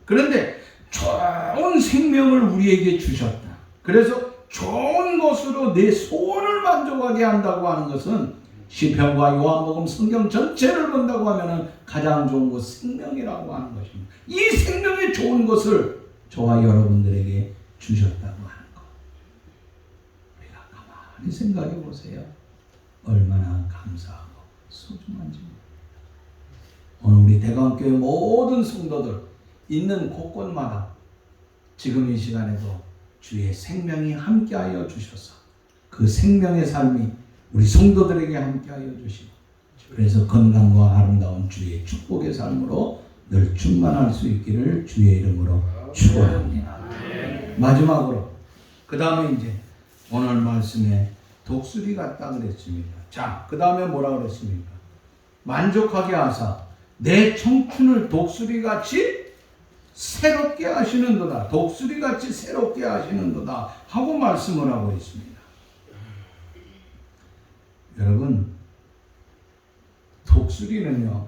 그런데 좋은 생명을 우리에게 주셨다. 그래서 좋은 것으로 내 소원을 만족하게 한다고 하는 것은 시편과 요한복음 성경 전체를 본다고 하면 가장 좋은 것 생명이라고 하는 것입니다. 이 생명의 좋은 것을 저와 여러분들에게 주셨다고 하는 것, 우리가 가만히 생각해 보세요. 얼마나 감사하고 소중한지. 오늘 우리 대광교회 모든 성도들 있는 곳곳마다 지금 이 시간에도 주의 생명이 함께하여 주셔서 그 생명의 삶이 우리 성도들에게 함께하여 주시고, 그래서 건강과 아름다운 주의 축복의 삶으로 늘 충만할 수 있기를 주의 이름으로 축원합니다. 마지막으로 그 다음에 이제 오늘 말씀에 독수리 같다 그랬습니다. 자, 그 다음에 뭐라 그랬습니까? 만족하게 하사 내 청춘을 독수리같이 새롭게 하시는도다. 독수리같이 새롭게 하시는도다 하고 말씀을 하고 있습니다. 여러분, 독수리는요,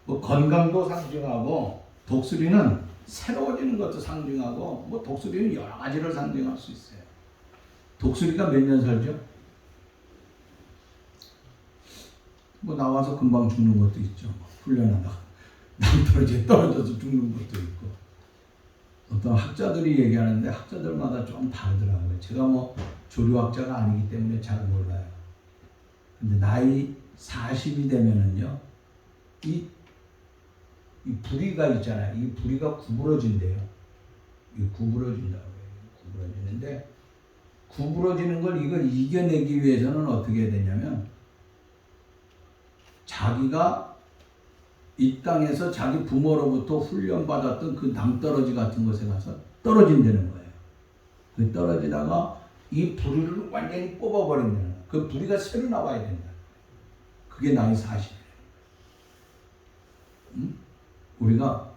건강도 상징하고, 독수리는 새로워지는 것도 상징하고, 독수리는 여러 가지를 상징할 수 있어요. 독수리가 몇 년 살죠? 나와서 금방 죽는 것도 있죠. 훈련하다가 낭떠러지에 떨어져서 죽는 것도 있고. 어떤 학자들이 얘기하는데 학자들마다 좀 다르더라고요. 제가 뭐 조류학자가 아니기 때문에 잘 몰라요. 근데 나이 40이 되면은요, 이 부리가 있잖아요. 이 부리가 구부러진대요. 이 구부러진다고 해요. 구부러지는데, 구부러지는 걸 이걸 이겨내기 위해서는 어떻게 해야 되냐면, 자기가 이 땅에서 자기 부모로부터 훈련받았던 그 낭떠러지 같은 곳에 가서 떨어진다는 거예요. 그 떨어지다가 이 부리를 완전히 뽑아버린다는 거예요. 그 부리가 새로 나와야 된다. 그게 나이 40이에요. 응? 우리가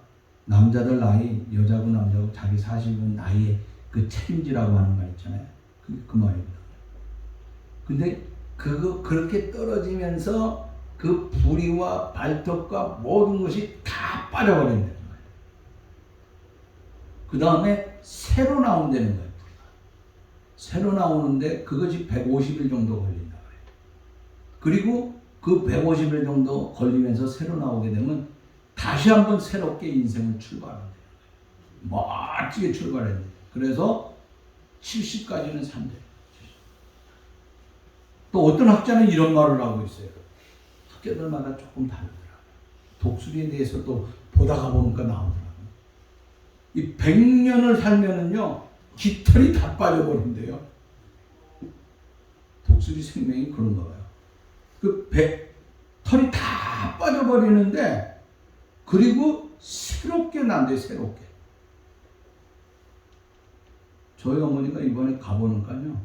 남자들 나이, 여자고 남자고 자기 40은 나이에 그 책임지라고 하는 말 있잖아요. 그 말입니다. 근데 그렇게 떨어지면서 그 부리와 발톱과 모든 것이 다 빠져버린다는 거예요. 그 다음에 새로 나온다는 거예요. 새로 나오는데 그것이 150일 정도 걸린다 그래요. 그리고 그 150일 정도 걸리면서 새로 나오게 되면 다시 한번 새롭게 인생을 출발한대요. 멋지게 출발해야 돼요. 그래서 70까지는 산대요. 또 어떤 학자는 이런 말을 하고 있어요. 학자들마다 조금 다르더라고요. 독수리에 대해서 또 보다가 보니까 나오더라고요. 이 100년을 살면은요, 깃털이 다 빠져버린대요. 독수리 생명이 그런가 봐요. 털이 다 빠져버리는데, 그리고 새롭게 난대요, 새롭게. 저희 어머니가 이번에 가보니까요,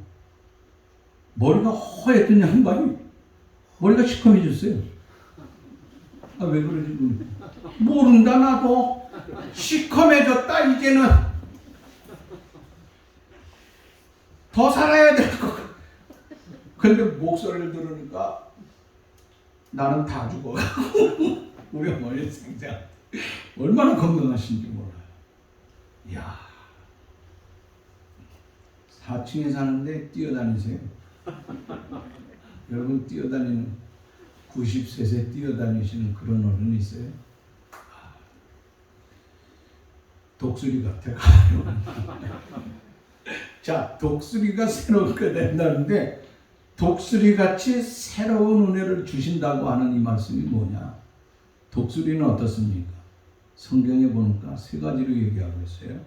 머리가 허했던 양반이 머리가 시커매졌어요. 아, 왜 그러지? 모른다, 나도. 시커매졌다, 이제는. 더 살아야 될 것 같아. 근데 목소리를 들으니까 나는 다 죽어. 우리 어머니 생장. 얼마나 건강하신지 몰라요. 이야. 4층에 사는데 뛰어다니세요. 여러분 뛰어다니는 90세에 뛰어다니시는 그런 어른이 있어요? 독수리 같아요. 자, 독수리가 새롭게 된다는데 독수리같이 새로운 은혜를 주신다고 하는 이 말씀이 뭐냐? 독수리는 어떻습니까? 성경에 보니까 세 가지로 얘기하고 있어요.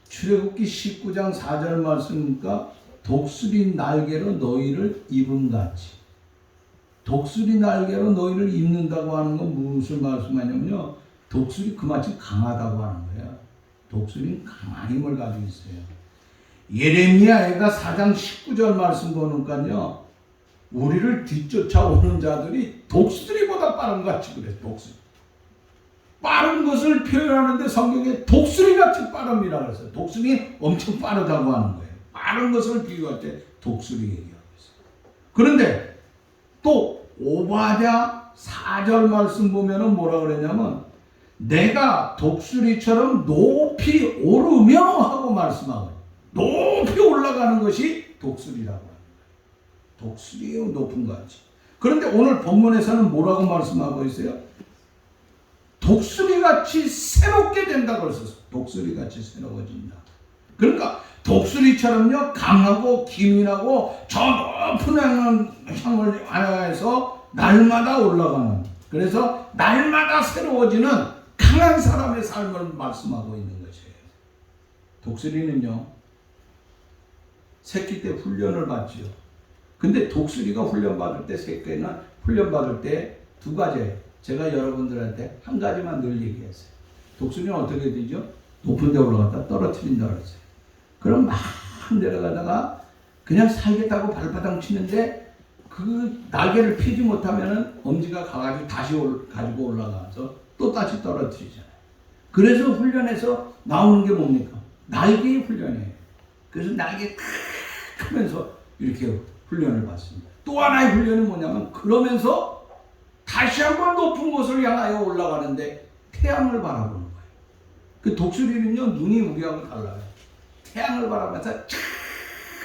출애굽기 19장 4절 말씀이니까 독수리 날개로 너희를 입음같이. 독수리 날개로 너희를 입는다고 하는 건 무슨 말씀하냐면요. 독수리 그만큼 강하다고 하는 거예요. 독수리는 강한 힘을 가지고 있어요. 예레미야가 4장 19절 말씀 보니까요. 우리를 뒤쫓아오는 자들이 독수리보다 빠른 것 같이 그래요. 독수리. 빠른 것을 표현하는데 성경에 독수리같이 빠릅니다. 그래서 독수리 엄청 빠르다고 하는 거예요. 빠른 것을 비유할 때 독수리 얘기하고 있어요. 그런데 또 오바댜 4절 말씀 보면은 뭐라 그러냐면 내가 독수리처럼 높이 오르며 하고 말씀하고 높이 올라가는 것이 독수리라고 합니다. 독수리의 높은 거지. 그런데 오늘 본문에서는 뭐라고 말씀하고 있어요? 독수리같이 새롭게 된다고 했어요. 독수리같이 새로워진다. 그러니까 독수리처럼요 강하고 기민하고 저 높은 향을 향해서 날마다 올라가는, 그래서 날마다 새로워지는 강한 사람의 삶을 말씀하고 있는 것이에요. 독수리는요 새끼 때 훈련을 받지요. 근데 독수리가 훈련받을 때, 새끼는 훈련받을 때 두 가지예요. 제가 여러분들한테 한 가지만 늘 얘기했어요. 독수리는 어떻게 되죠? 높은 데 올라갔다 떨어뜨린다 그랬어요. 그럼 막 내려가다가 그냥 살겠다고 발바닥 치는데 그 날개를 펴지 못하면은 엄지가 가가지고 다시 가지고 올라가서 또 다시 떨어뜨리잖아요. 그래서 훈련해서 나오는 게 뭡니까? 날개의 훈련이에요. 그래서 날개 크면서 이렇게 훈련을 받습니다. 또 하나의 훈련은 뭐냐면 그러면서 다시 한번 높은 곳을 향하여 올라가는데 태양을 바라보는 거예요. 그 독수리는요 눈이 우리하고 달라요. 태양을 바라보면서 쫙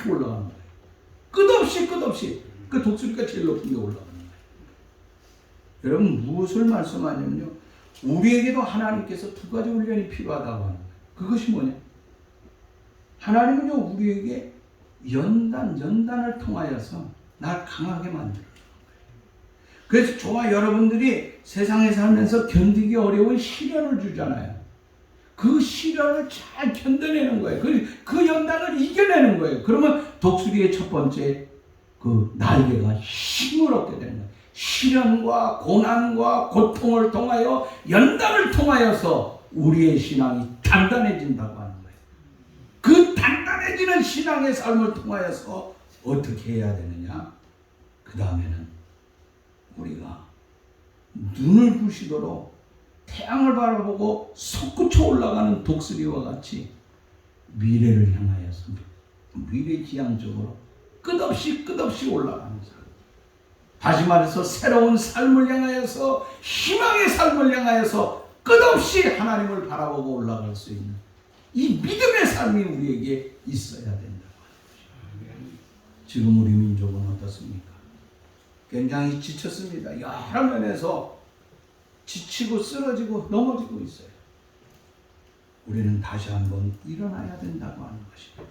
올라가는 거예요. 끝없이 그 독수리가 제일 높은 데 올라가는 거예요. 여러분 무엇을 말씀하냐면요 우리에게도 하나님께서 두 가지 훈련이 필요하다고 하는 거예요. 그것이 뭐냐? 하나님은요 우리에게 연단을 통하여서 날 강하게 만들어요. 그래서 저와 여러분들이 세상에 살면서 견디기 어려운 시련을 주잖아요. 그 시련을 잘 견뎌내는 거예요. 그 연단을 이겨내는 거예요. 그러면 독수리의 첫 번째 그 날개가 힘을 얻게 되는 거예요. 시련과 고난과 고통을 통하여 연단을 통하여서 우리의 신앙이 단단해진다고 하는 거예요. 그 단단해지는 신앙의 삶을 통하여서 어떻게 해야 되느냐? 그 다음에는 우리가 눈을 부시도록 태양을 바라보고 솟구쳐 올라가는 독수리와 같이 미래를 향하여서 미래지향적으로 끝없이 올라가는 사람. 다시 말해서 새로운 삶을 향하여서 희망의 삶을 향하여서 끝없이 하나님을 바라보고 올라갈 수 있는 이 믿음의 삶이 우리에게 있어야 된다고 하는 것입니다. 지금 우리 민족은 어떻습니까? 굉장히 지쳤습니다. 여러 면에서 지치고 쓰러지고 넘어지고 있어요. 우리는 다시 한번 일어나야 된다고 하는 것입니다.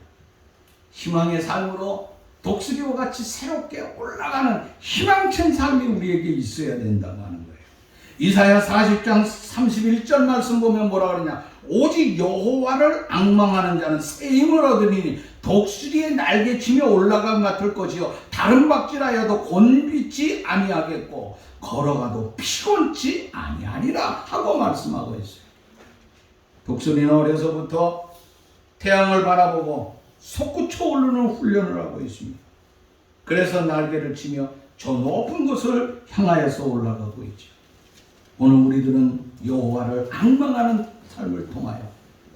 희망의 삶으로 독수리와 같이 새롭게 올라가는 희망찬 삶이 우리에게 있어야 된다고 하는 거예요. 이사야 40장 31절 말씀 보면 뭐라 그러냐? 오직 여호와를 앙망하는 자는 새 힘을 얻으니 독수리의 날개치며 올라감 같을 것이요 다른 박질하여도 곤비지 아니하겠고 걸어가도 피곤치 아니하리라 하고 말씀하고 있어요. 독수리는 어려서부터 태양을 바라보고 솟구쳐 오르는 훈련을 하고 있습니다. 그래서 날개를 치며 저 높은 곳을 향하여서 올라가고 있죠. 오늘 우리들은 여호와를 앙망하는 삶을 통하여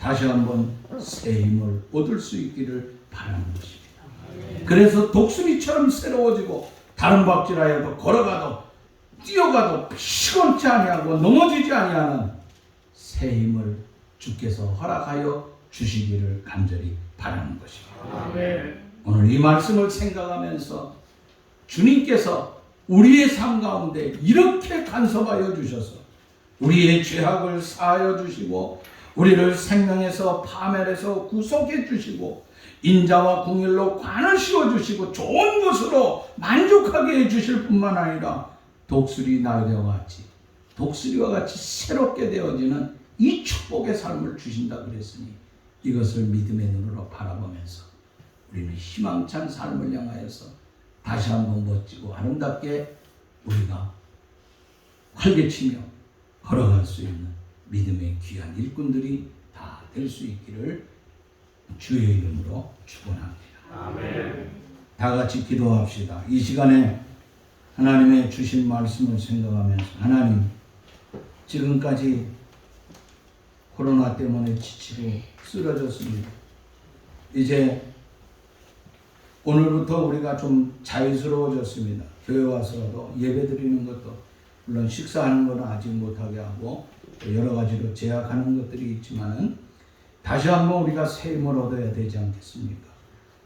다시 한번 새 힘을 얻을 수 있기를 바라는 것입니다. 그래서 독수리처럼 새로워지고 다른 박질하여도 걸어가도 뛰어가도 피곤치 아니하고 넘어지지 아니하는 새 힘을 주께서 허락하여 주시기를 간절히 바라는 것입니다. 아멘. 오늘 이 말씀을 생각하면서 주님께서 우리의 삶 가운데 이렇게 간섭하여 주셔서 우리의 죄악을 사하여 주시고 우리를 생명에서 파멸에서 구속해 주시고 인자와 궁일로 관을 씌워 주시고 좋은 것으로 만족하게 해 주실 뿐만 아니라 독수리와 같이 새롭게 되어지는 이 축복의 삶을 주신다 그랬으니 이것을 믿음의 눈으로 바라보면서 우리는 희망찬 삶을 향하여서 다시 한번 멋지고 아름답게 우리가 활개치며 걸어갈 수 있는 믿음의 귀한 일꾼들이 다 될 수 있기를 주의 이름으로 축원합니다. 아멘. 다 같이 기도합시다. 이 시간에 하나님의 주신 말씀을 생각하면서 하나님 지금까지 코로나 때문에 지치고 쓰러졌습니다. 이제 오늘부터 우리가 좀 자유스러워졌습니다. 교회 와서도 예배 드리는 것도 물론 식사하는 건 아직 못하게 하고 여러 가지로 제약하는 것들이 있지만은 다시 한번 우리가 새 힘을 얻어야 되지 않겠습니까?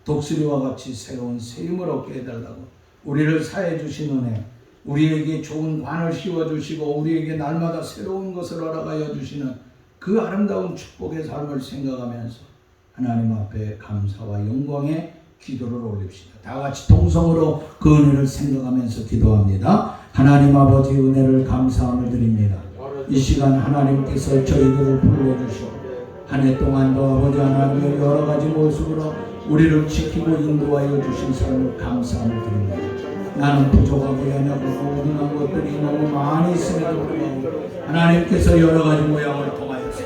독수리와 같이 새로운 새 힘을 얻게 해달라고 우리를 사해 주신 은혜, 우리에게 좋은 관을 씌워주시고 우리에게 날마다 새로운 것을 허락하여 주시는 그 아름다운 축복의 삶을 생각하면서 하나님 앞에 감사와 영광의 기도를 올립시다. 다 같이 동성으로 그 은혜를 생각하면서 기도합니다. 하나님 아버지 은혜를 감사함을 드립니다. 이 시간 하나님께서 저희들을 불러주시고 한 해 동안도 아버지 하나님의 여러 가지 모습으로 우리를 지키고 인도하여 주신 삶을 감사함을 드립니다. 나는 부족하고 연약하고 모든 것들이 너무 많이 있음에도 불구하고 하나님께서 여러 가지 모양을 통하여서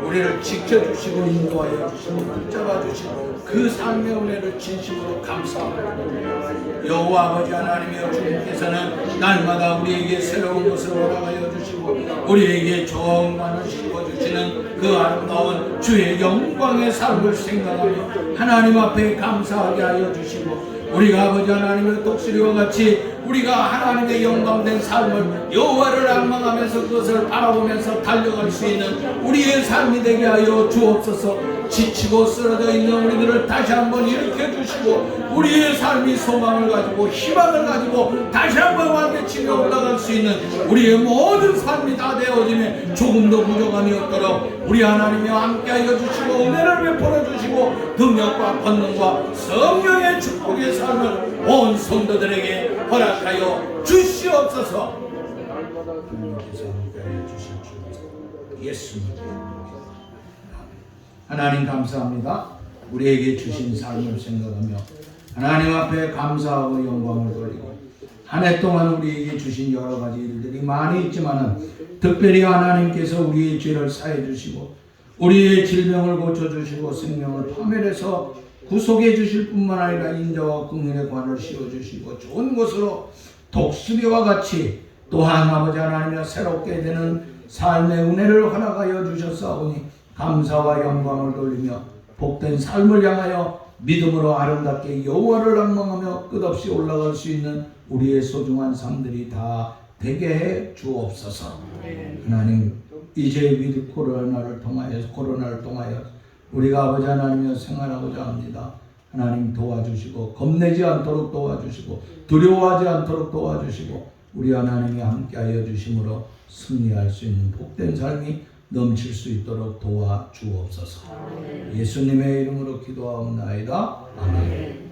우리를 지켜주시고 인도하여 주시고 붙잡아 주시고 그 삶의 은혜를 진심으로 감사합니다. 여호와 아버지 하나님이여 주님께서는 날마다 우리에게 새로운 것을 허락하여 주시고 우리에게 좋은 것을 씌워주시는 그 아름다운 주의 영광의 삶을 생각하며 하나님 앞에 감사하게 하여 주시고 우리가 아버지 하나님의 독수리와 같이 우리가 하나님의 영광된 삶을 여호와를 앙망하면서 그것을 바라보면서 달려갈 수 있는 우리의 삶이 되게 하여 주옵소서. 지치고 쓰러져 있는 우리들을 다시 한번 일으켜 주시고 우리의 삶이 소망을 가지고 희망을 가지고 다시 한번 완개치며 올라갈 수 있는 우리의 모든 삶이 다 되어지며 조금도 부족함이 없도록 우리 하나님이 함께하여 주시고 은혜를 베풀어 주시고 능력과 권능과 성령의 축복의 삶을 온 성도들에게 허락하여 주시옵소서. 주님께서 함께하여 주실 줄 예수님 하나님 감사합니다. 우리에게 주신 삶을 생각하며 하나님 앞에 감사하고 영광을 돌리고 한 해 동안 우리에게 주신 여러 가지 일들이 많이 있지만은 특별히 하나님께서 우리의 죄를 사해 주시고 우리의 질병을 고쳐 주시고 생명을 파멸해서 구속해 주실 뿐만 아니라 인자와 긍휼의 관을 씌워 주시고 좋은 것으로 독수리와 같이 또한 아버지 하나님의 새롭게 되는 삶의 은혜를 허락하여 주셨사오니 감사와 영광을 돌리며 복된 삶을 향하여 믿음으로 아름답게 여호와를 낭망하며 끝없이 올라갈 수 있는 우리의 소중한 삶들이 다 되게 해 주옵소서. 하나님 이제 위드 코로나를 통하여 우리가 아버지 하나님이여 생활하고자 합니다. 하나님 도와주시고 겁내지 않도록 도와주시고 두려워하지 않도록 도와주시고 우리 하나님이 함께하여 주심으로 승리할 수 있는 복된 삶이 넘칠 수 있도록 도와주옵소서. 예수님의 이름으로 기도하옵나이다. 아멘.